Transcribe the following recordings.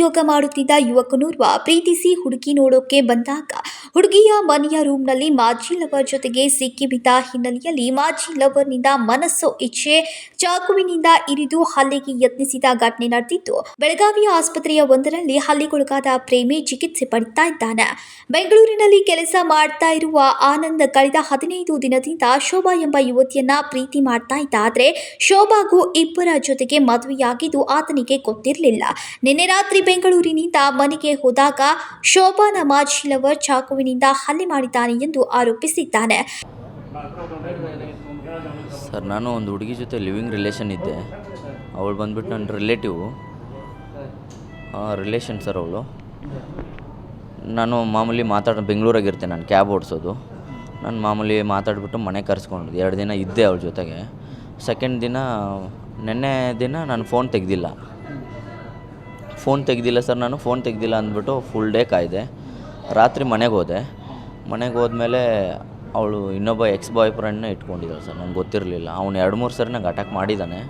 ಉದ್ಯೋಗ ಮಾಡುತ್ತಿದ್ದ ಯುವಕನೋರ್ವ ಪ್ರೀತಿಸಿ ಹುಡುಗಿ ನೋಡೋಕೆ ಬಂದಾಗ ಹುಡುಗಿಯ ಮನೆಯ ರೂಮ್ನಲ್ಲಿ ಮಾಜಿ ಲವರ್ ಜೊತೆಗೆ ಸಿಕ್ಕಿಬಿದ್ದ ಹಿನ್ನೆಲೆಯಲ್ಲಿ ಮಾಜಿ ಲವರ್ನಿಂದ ಮನಸ್ಸೋ ಇಚ್ಛೆ ಚಾಕುವಿನಿಂದ ಇರಿದು ಹಲ್ಲೆಗೆ ಯತ್ನಿಸಿದ ಘಟನೆ ನಡೆದಿದ್ದು ಬೆಳಗಾವಿಯ ಆಸ್ಪತ್ರೆಯ ಒಂದರಲ್ಲಿ ಹಲ್ಲೆಗೊಳಗಾದ ಪ್ರೇಮಿ ಚಿಕಿತ್ಸೆ ಪಡಿತಾ ಇದ್ದಾನೆ. ಬೆಂಗಳೂರಿನಲ್ಲಿ ಕೆಲಸ ಮಾಡ್ತಾ ಇರುವ ಆನಂದ್ ಕಳೆದ 15 ದಿನದಿಂದ ಶೋಭಾ ಎಂಬ ಯುವತಿಯನ್ನ ಪ್ರೀತಿ ಮಾಡ್ತಾ ಇದ್ದ. ಆದ್ರೆ ಶೋಭಾಗೂ ಇಬ್ಬರ ಜೊತೆಗೆ ಮದುವೆಯಾಗಿದ್ದು ಆತನಿಗೆ ಗೊತ್ತಿರಲಿಲ್ಲ. ನಿನ್ನೆ ರಾತ್ರಿ ಬೆಂಗಳೂರಿನಿಂದ ಮನೆಗೆ ಹೋದಾಗ ಶೋಭಾನ ಮಾಜಿ ಲವರ್ ಚಾಕುವಿನಿಂದ ಹಲ್ಲೆ ಮಾಡಿದ್ದಾನೆ ಎಂದು ಆರೋಪಿಸಿದ್ದಾನೆ. ಸರ್, ನಾನು ಒಂದು ಹುಡುಗಿ ಜೊತೆ ಲಿವಿಂಗ್ ರಿಲೇಷನ್ ಇದ್ದೆ. ಅವಳು ಬಂದ್ಬಿಟ್ಟು ನನ್ನ ರಿಲೇಷನ್ ಸರ್. ಅವಳು ನಾನು ಮಾಮೂಲಿ ಬೆಂಗಳೂರಾಗಿರ್ತೇನೆ, ನಾನು ಕ್ಯಾಬ್ ಓಡಿಸೋದು. ನಾನು ಮಾಮೂಲಿ ಮಾತಾಡ್ಬಿಟ್ಟು ಮನೆ ಕರೆಸ್ಕೊಂಡು 2 ದಿನ ಇದ್ದೆ ಅವಳ ಜೊತೆಗೆ. ಸೆಕೆಂಡ್ ದಿನ ನೆನ್ನೆ ದಿನ ನಾನು ಫೋನ್ ತೆಗೆದಿಲ್ಲ ಸರ್. ನಾನು ಫೋನ್ ತೆಗೆದಿಲ್ಲ ಅಂದ್ಬಿಟ್ಟು ಫುಲ್ ಡೇ ಕಾಯ್ದೆ. ರಾತ್ರಿ ಮನೆಗೆ ಹೋದ್ಮೇಲೆ ಅವಳು ಇನ್ನೊಬ್ಬ ಎಕ್ಸ್ ಬಾಯ್ ಫ್ರೆಂಡ್ನ ಇಟ್ಕೊಂಡಿದ್ದಾಳೆ ಸರ್. ನಂಗೆ ಗೊತ್ತಿರಲಿಲ್ಲ. ಅವ್ನು 2-3 ಸರಿ ನಂಗೆ ಅಟ್ಯಾಕ್ ಮಾಡಿದ್ದಾನೆ,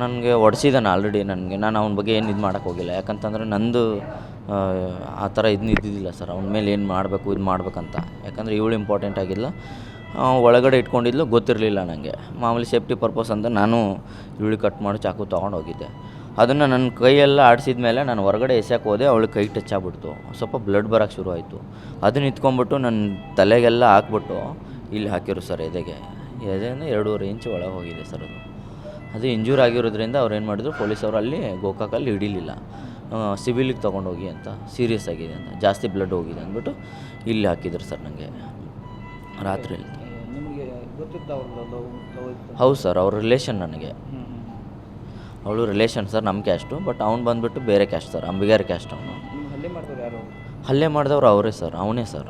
ನನಗೆ ಹೊಡೆಸಿದ್ದಾನೆ ಆಲ್ರೆಡಿ. ನಾನು ಅವನ ಬಗ್ಗೆ ಏನು ಇದು ಮಾಡೋಕ್ಕೋಗಿಲ್ಲ, ಯಾಕಂತಂದರೆ ನಂದು ಆ ಥರ ಇದ್ದಿದ್ದಿಲ್ಲ ಸರ್. ಅವನ ಮೇಲೆ ಏನು ಮಾಡಬೇಕು ಇದು ಮಾಡ್ಬೇಕಂತ. ಯಾಕಂದರೆ ಇವಳು ಇಂಪಾರ್ಟೆಂಟ್ ಆಗಿಲ್ಲ, ಒಳಗಡೆ ಇಟ್ಕೊಂಡಿದ್ಲು, ಗೊತ್ತಿರಲಿಲ್ಲ ನನಗೆ. ಮಾಮೂಲಿ ಸೇಫ್ಟಿ ಪರ್ಪಸ್ ಅಂತ ನಾನು ಇವಳಿಗೆ ಕಟ್ ಮಾಡಿ ಚಾಕು ತೊಗೊಂಡು ಹೋಗಿದ್ದೆ. ಅದನ್ನು ನನ್ನ ಕೈಯೆಲ್ಲ ಆಡಿಸಿದ ಮೇಲೆ ನಾನು ಹೊರಗಡೆ ಎಸೆಯೋಕೆ ಹೋದೆ. ಅವಳಿಗೆ ಕೈ ಟಚ್ ಆಗಿಬಿಡ್ತು, ಸ್ವಲ್ಪ ಬ್ಲಡ್ ಬರೋಕ್ಕೆ ಶುರು ಆಯಿತು. ಅದನ್ನ ನಿಂತ್ಕೊಂಡ್ಬಿಟ್ಟು ನನ್ನ ತಲೆಗೆಲ್ಲ ಹಾಕ್ಬಿಟ್ಟು ಇಲ್ಲಿ ಹಾಕಿರು ಸರ್. ಎದೆಯಿಂದ 2.5 ಇಂಚ್ ಒಳಗೆ ಹೋಗಿದೆ ಸರ್. ಅದು ಇಂಜೂರ್ ಆಗಿರೋದ್ರಿಂದ ಅವ್ರು ಏನು ಮಾಡಿದ್ರು, ಪೊಲೀಸವರು ಅಲ್ಲಿ ಗೋಕಾಕಲ್ಲಿ ಹಿಡಿಲಿಲ್ಲ. ಸಿವಿಲಿಗೆ ತೊಗೊಂಡೋಗಿ ಅಂತ, ಸೀರಿಯಸ್ ಆಗಿದೆ ಅಂತ, ಜಾಸ್ತಿ ಬ್ಲಡ್ ಹೋಗಿದೆ ಅಂದ್ಬಿಟ್ಟು ಇಲ್ಲಿ ಹಾಕಿದ್ರು ಸರ್ ನನಗೆ ರಾತ್ರಿ. ಹೌದು ಸರ್, ಅವ್ರ ರಿಲೇಷನ್ ನನಗೆ. ಅವಳು ರಿಲೇಷನ್ ಸರ್, ನಮ್ಮ ಕ್ಯಾಸ್ಟು. ಬಟ್ ಅವ್ನು ಬಂದುಬಿಟ್ಟು ಬೇರೆ ಕ್ಯಾಸ್ಟ್ ಸರ್, ಅಂಬಿಗಾರ್ ಕ್ಯಾಸ್ಟ್. ಅವನು ಹಲ್ಲೆ ಮಾಡಿದವ್ರು ಅವರೇ ಸರ್, ಅವನೇ ಸರ್,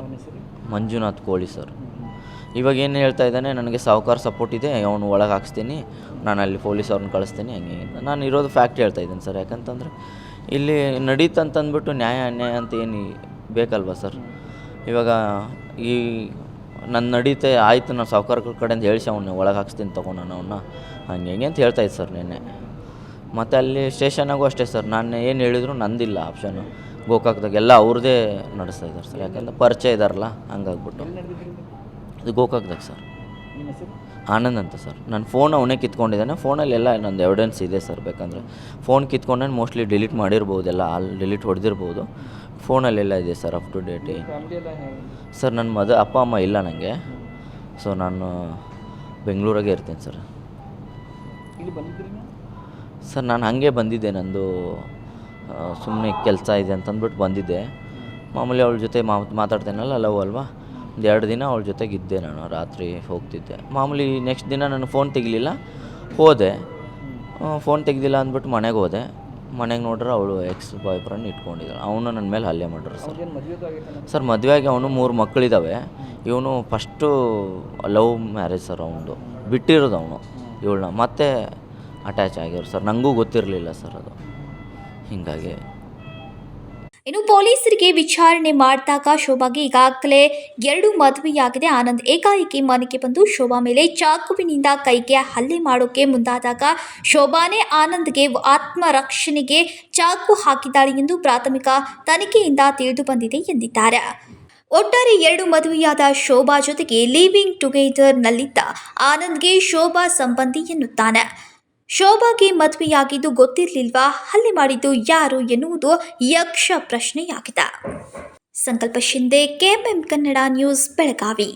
ಮಂಜುನಾಥ್ ಕೋಳಿ ಸರ್. ಇವಾಗ ಏನು ಹೇಳ್ತಾ ಇದ್ದಾನೆ, ನನಗೆ ಸಾಹುಕಾರ ಸಪೋರ್ಟ್ ಇದೆ, ಅವನು ಒಳಗೆ ಹಾಕ್ಸ್ತೀನಿ, ನಾನು ಅಲ್ಲಿ ಪೊಲೀಸವ್ರನ್ನ ಕಳಿಸ್ತೀನಿ, ಹಂಗೆ. ನಾನು ಇರೋದು ಫ್ಯಾಕ್ಟ್ ಹೇಳ್ತಾ ಇದ್ದೀನಿ ಸರ್. ಯಾಕಂತಂದರೆ ಇಲ್ಲಿ ನಡೀತಂತಂದ್ಬಿಟ್ಟು ನ್ಯಾಯ ಅನ್ಯಾಯ ಅಂತ ಏನು ಬೇಕಲ್ವ ಸರ್. ಇವಾಗ ಈ ನನ್ನ ನಡೀತೆ ಆಯಿತು, ನಾನು ಸಾಹುಕಾರಗಳ ಕಡೆಯಿಂದ ಹೇಳಿಸಿ ಅವನ್ನ ಒಳಗೆ ಹಾಕ್ಸ್ತೀನಿ ತೊಗೊಂಡು ಅವನ್ನ, ಹಂಗೆ ಅಂತ ಹೇಳ್ತಾಯಿದ್ದು ಸರ್ ನಿನ್ನೆ. ಮತ್ತು ಅಲ್ಲಿ ಸ್ಟೇಷನಾಗೂ ಅಷ್ಟೇ ಸರ್, ನಾನು ಏನು ಹೇಳಿದ್ರು ನಂದಿಲ್ಲ ಆಪ್ಷನು. ಗೋಕಾಕ್ದಾಗ ಎಲ್ಲ ಅವ್ರದ್ದೇ ನಡೆಸ್ತಾ ಇದ್ದಾರೆ ಸರ್, ಯಾಕಂದ್ರೆ ಪರಿಚಯ ಇದ್ದಾರಲ್ಲ, ಹಂಗಾಗ್ಬಿಟ್ಟು. ಇದು ಗೋಕಾಕ್ದಾಗ ಸರ್. ಆನಂದ್ ಅಂತ ಸರ್. ನನ್ನ ಫೋನ್ ಅವನೇ ಕಿತ್ಕೊಂಡಿದ್ದಾನೆ. ಫೋನಲ್ಲಿ ಎಲ್ಲ ನಂದು ಎವಿಡೆನ್ಸ್ ಇದೆ ಸರ್. ಬೇಕಂದರೆ ಫೋನ್ ಕಿತ್ಕೊಂಡೆ ಮೋಸ್ಟ್ಲಿ ಡಿಲೀಟ್ ಮಾಡಿರ್ಬೋದು, ಎಲ್ಲ ಡಿಲೀಟ್ ಹೊಡೆದಿರ್ಬೋದು. ಫೋನಲ್ಲೆಲ್ಲ ಇದೆ sir, up to date. Sir, ನನ್ನ ಅಪ್ಪ ಅಮ್ಮ ಇಲ್ಲ ನನಗೆ. ಸೊ ನಾನು ಬೆಂಗಳೂರಾಗೆ ಇರ್ತೀನಿ ಸರ್. ಸರ್, ನಾನು ಹಾಗೆ ಬಂದಿದ್ದೆ, ನಂದು ಸುಮ್ಮನೆ ಕೆಲಸ ಇದೆ ಅಂತಂದ್ಬಿಟ್ಟು ಬಂದಿದ್ದೆ. ಮಾಮೂಲಿ ಅವಳ ಜೊತೆ ಮಾತಾಡ್ತೇನಲ್ಲ, ಲವ್ ಅಲ್ವಾ, 1-2 ದಿನ ಅವಳ ಜೊತೆಗೆ ಇದ್ದೆ. ನಾನು ರಾತ್ರಿ ಹೋಗ್ತಿದ್ದೆ ಮಾಮೂಲಿ. ನೆಕ್ಸ್ಟ್ ದಿನ ನಾನು ಫೋನ್ ತೆಗಿಲಿಲ್ಲ, ಫೋನ್ ತೆಗ್ದಿಲ್ಲ ಅಂದ್ಬಿಟ್ಟು ಮನೆಗೆ ಹೋದೆ. ಮನೆಗೆ ನೋಡ್ರೆ ಅವಳು ಎಕ್ಸ್ ಬಾಯ್ ಫ್ರೆಂಡ್ ಇಟ್ಕೊಂಡಿದ್ದಾಳೆ. ಅವನು ನನ್ನ ಮೇಲೆ ಹಲ್ಲೆ ಮಾಡ್ರು ಸರ್. ಸರ್, ಮದುವೆಯಾಗಿ ಅವನು 3 ಮಕ್ಕಳಿದ್ದಾವೆ. ಇವನು ಫಸ್ಟು ಲವ್ ಮ್ಯಾರೇಜ್ ಸರ್. ಅವನದು ಬಿಟ್ಟಿರೋದು ಅವನು ಇವಳನ್ನ, ಮತ್ತೆ ಅಟ್ಯಾಚ್ ಆಗಿರು ಸರ್. ನನಗೂ ಗೊತ್ತಿರಲಿಲ್ಲ ಸರ್ ಅದು, ಹೀಗಾಗಿ. ಇನ್ನು ಪೊಲೀಸರಿಗೆ ವಿಚಾರಣೆ ಮಾಡಿದಾಗ ಶೋಭಾಗೆ ಈಗಾಗಲೇ 2 ಮದುವೆಯಾಗಿದೆ. ಆನಂದ್ ಏಕಾಏಕಿ ಮನೆಗೆ ಬಂದು ಶೋಭಾ ಮೇಲೆ ಚಾಕುವಿನಿಂದ ಕೈಗೆ ಹಲ್ಲೆ ಮಾಡೋಕೆ ಮುಂದಾದಾಗ ಶೋಭಾನೇ ಆನಂದ್ಗೆ ಆತ್ಮರಕ್ಷಣೆಗೆ ಚಾಕು ಹಾಕಿದ್ದಾಳೆ ಎಂದು ಪ್ರಾಥಮಿಕ ತನಿಖೆಯಿಂದ ತಿಳಿದು ಬಂದಿದೆ ಎಂದಿದ್ದಾರೆ. ಒಟ್ಟಾರೆ 2 ಮದುವೆಯಾದ ಶೋಭಾ ಜೊತೆಗೆ ಲಿವಿಂಗ್ ಟುಗೆದರ್ನಲ್ಲಿದ್ದ ಆನಂದ್ಗೆ ಶೋಭಾ ಸಂಬಂಧಿ ಎನ್ನುತ್ತಾನೆ. ಶೋಭಾಗೆ ಮದುವೆಯಾಗಿದ್ದು ಗೊತ್ತಿರಲಿಲ್ವಾ? ಹಲ್ಲೆ ಮಾಡಿದ್ದು ಯಾರು ಎನ್ನುವುದು ಯಕ್ಷ ಪ್ರಶ್ನೆಯಾಗಿದೆ. ಸಂಕಲ್ಪ ಶಿಂದೆ, ಕೆಎಂಎಂ ಕನ್ನಡ ನ್ಯೂಸ್, ಬೆಳಗಾವಿ.